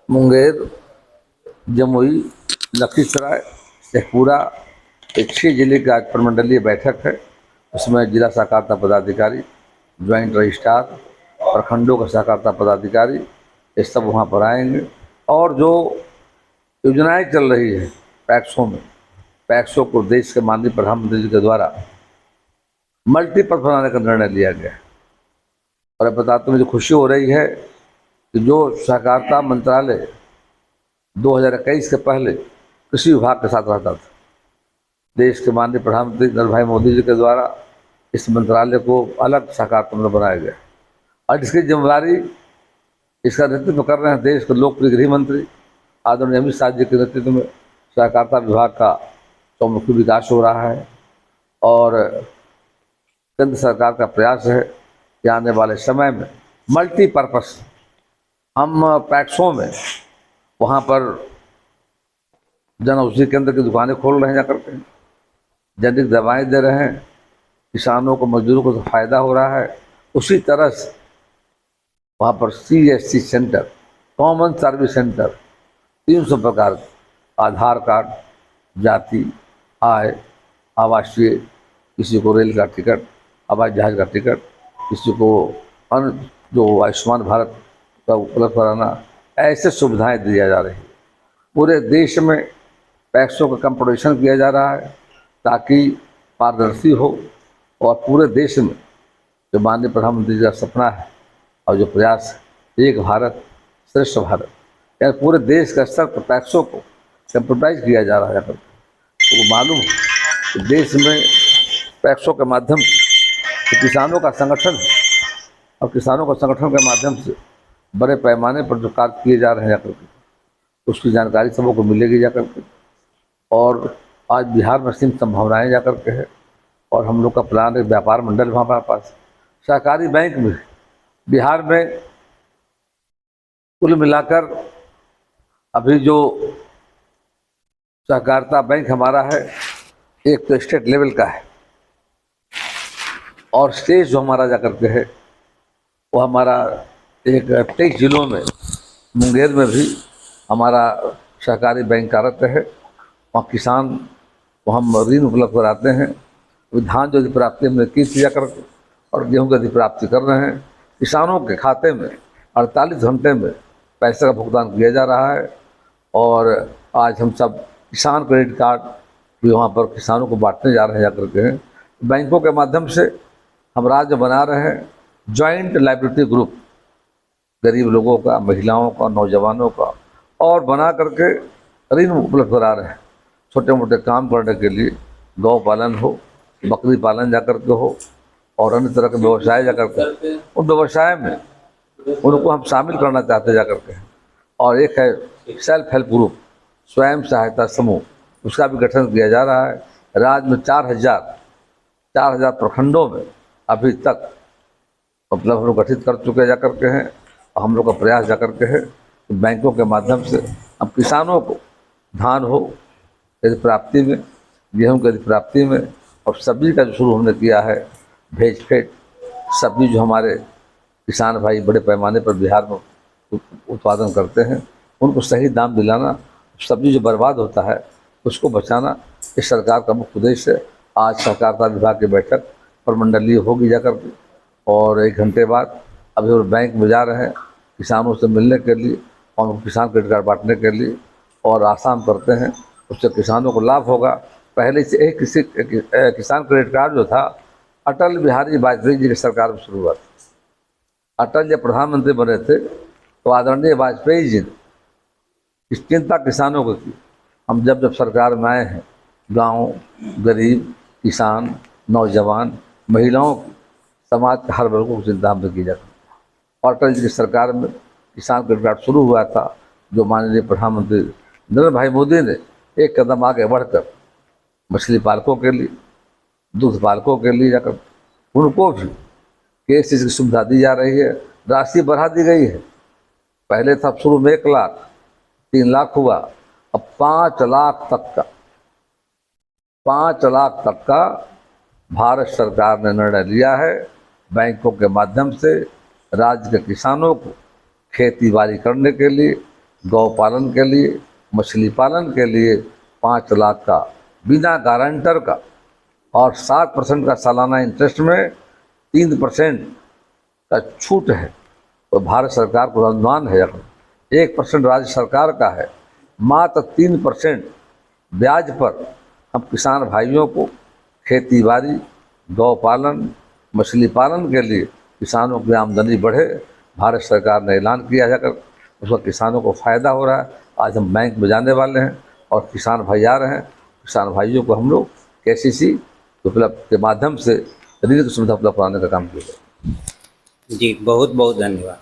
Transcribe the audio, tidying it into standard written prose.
मुंगेर, जमुई, लखीसराय, शेखपुरा, एक 6 जिले की आज प्रमंडलीय बैठक है। उसमें जिला सहकारिता पदाधिकारी, ज्वाइंट रजिस्ट्रार, प्रखंडों का सहकारिता पदाधिकारी, ये सब वहाँ पर आएंगे। और जो योजनाएं चल रही है पैक्सों में, पैक्सों को देश के माननीय प्रधानमंत्री जी के द्वारा मल्टीपर्पज बनाने का निर्णय लिया गया है। और बताते मुझे खुशी हो रही है कि जो सहकारिता मंत्रालय 2021 के पहले कृषि विभाग के साथ रहता था, देश के माननीय प्रधानमंत्री नरेंद्र भाई मोदी जी के द्वारा इस मंत्रालय को अलग सहकारिता मंत्रालय बनाया गया और इसकी जिम्मेदारी, इसका नेतृत्व कर रहे हैं देश के लोकप्रिय गृह मंत्री आदरणीय अमित शाह जी के नेतृत्व में। सहकारिता विभाग का चौमुखी विकास हो रहा है और केंद्र सरकार का प्रयास है कि आने वाले समय में मल्टीपर्पस हम पैक्सों में वहाँ पर जन औषधि केंद्र की दुकानें खोल रहे हैं, जाकर के जैविक दवाएं दे रहे हैं, किसानों को, मजदूरों को तो फायदा हो रहा है। उसी तरह से वहाँ पर CSC centre, common service centre, 300 प्रकार के आधार कार्ड, जाति, आय, आवासीय, किसी को रेल का टिकट, हवाई जहाज का टिकट, किसी को अन्य जो आयुष्मान भारत का उपलब्ध कराना, ऐसे सुविधाएं दी जा रही है। पूरे देश में पैक्सों का कंपटीशन किया जा रहा है ताकि पारदर्शी हो और पूरे देश में जो माननीय प्रधानमंत्री जी का सपना है और जो प्रयास है एक भारत श्रेष्ठ भारत, यानी पूरे देश का स्तर पर पैक्सों को कंप्यूटराइज किया जा रहा है। तो वो मालूम है कि देश में पैक्सों के माध्यम से किसानों का संगठन है और किसानों के संगठन के माध्यम से बड़े पैमाने पर जो कार्य किए जा रहे हैं जाकर के, उसकी जानकारी सबों को मिलेगी जाकर के। और आज बिहार में असीम संभावनाएँ जाकर के है और हम लोग का प्लान है व्यापार मंडल वहाँ हमारे पास, सहकारी बैंक भी बिहार में कुल मिलाकर अभी जो सहकारिता बैंक हमारा है, एक तो स्टेट लेवल का है और स्टेट जो हमारा जाकर के है वो हमारा एक 23 जिलों में, मुंगेर में भी हमारा सहकारी बैंक कार्यरत है। वहाँ किसान को हम ऋण उपलब्ध कराते हैं, धान जो अधिप्राप्ति हमने की थी जाकर और गेहूँ की अधिप्राप्ति कर रहे हैं। किसानों के खाते में 48 घंटे में पैसे का भुगतान किया जा रहा है और आज हम सब किसान क्रेडिट कार्ड भी वहाँ पर किसानों को बांटने जा रहे हैं जाकर के हैं। बैंकों के माध्यम से हम राज्य बना रहे हैं जॉइंट लायबिलिटी ग्रुप, गरीब लोगों का, महिलाओं का, नौजवानों का, और बना करके ऋण उपलब्ध करा रहे हैं छोटे मोटे काम करने के लिए। गौ पालन हो, बकरी पालन जाकर के हो और अन्य तरह के व्यवसाय जाकर के, उन व्यवसाय में उनको हम शामिल करना चाहते जाकर के। और एक है सेल्फ हेल्प ग्रुप, स्वयं सहायता समूह, उसका भी गठन किया जा रहा है। राज्य में 4,000 प्रखंडों में अभी तक मतलब हम लोग गठित कर चुके जा करके हैं और हम लोग का प्रयास जा करके है कि बैंकों के माध्यम से अब किसानों को धान हो यदि प्राप्ति में, गेहूँ की प्राप्ति में, और सब्जी का जो शुरू हमने किया है भेज फेट सब्जी, जो हमारे किसान भाई बड़े पैमाने पर बिहार में उत्पादन करते हैं, उनको सही दाम दिलाना, सब्जी जो बर्बाद होता है उसको बचाना, इस सरकार का मुख्य उद्देश्य है। आज सहकारिता विभाग की बैठक प्रमंडलीय होगी जाकर के और 1 घंटे बाद अभी वो बैंक में जा रहे हैं किसानों से मिलने के लिए और किसान क्रेडिट कार्ड बांटने के लिए, और आसान करते हैं, उससे किसानों को लाभ होगा। पहले से एक किसान क्रेडिट कार्ड जो था अटल बिहारी वाजपेयी जी की सरकार में शुरू हुआ था। अटल जब प्रधानमंत्री बने थे तो आदरणीय वाजपेयी जी ने इस चिंता किसानों को की। हम जब सरकार में आए हैं, गांव, गरीब, किसान, नौजवान, महिलाओं की, समाज के हर वर्गों की चिंता हमने की जाती है। और अटल जी की सरकार में किसान क्रेडिट कार्ड शुरू हुआ था, जो माननीय प्रधानमंत्री नरेंद्र भाई मोदी ने एक कदम आगे बढ़कर मछली पालकों के लिए, दूध पालकों के लिए जाकर उनको भी केस की सुविधा दी जा रही है। राशि बढ़ा दी गई है, पहले था शुरू में 1 लाख, 3 लाख हुआ, अब 5 लाख तक का, 5 लाख तक का भारत सरकार ने निर्णय लिया है। बैंकों के माध्यम से राज्य के किसानों को खेती बाड़ी करने के लिए, गौ पालन के लिए, मछली पालन के लिए 5 लाख का बिना गारंटर का और 7% का सालाना इंटरेस्ट में 3% का छूट है। तो भारत सरकार को अनुदान है, 1% राज्य सरकार का है, मात्र 3% ब्याज पर हम किसान भाइयों को खेती बाड़ी, गौ पालन, मछली पालन के लिए किसानों की आमदनी बढ़े, भारत सरकार ने ऐलान किया है, उसका किसानों को फ़ायदा हो रहा है। आज हम बैंक में जाने वाले हैं और किसान भाई आ रहे हैं, किसान भाइयों को हम लोग KCC उपलब्ध के माध्यम से ऋण की सुविधा उपलब्ध कराने का काम किया। जी बहुत बहुत धन्यवाद।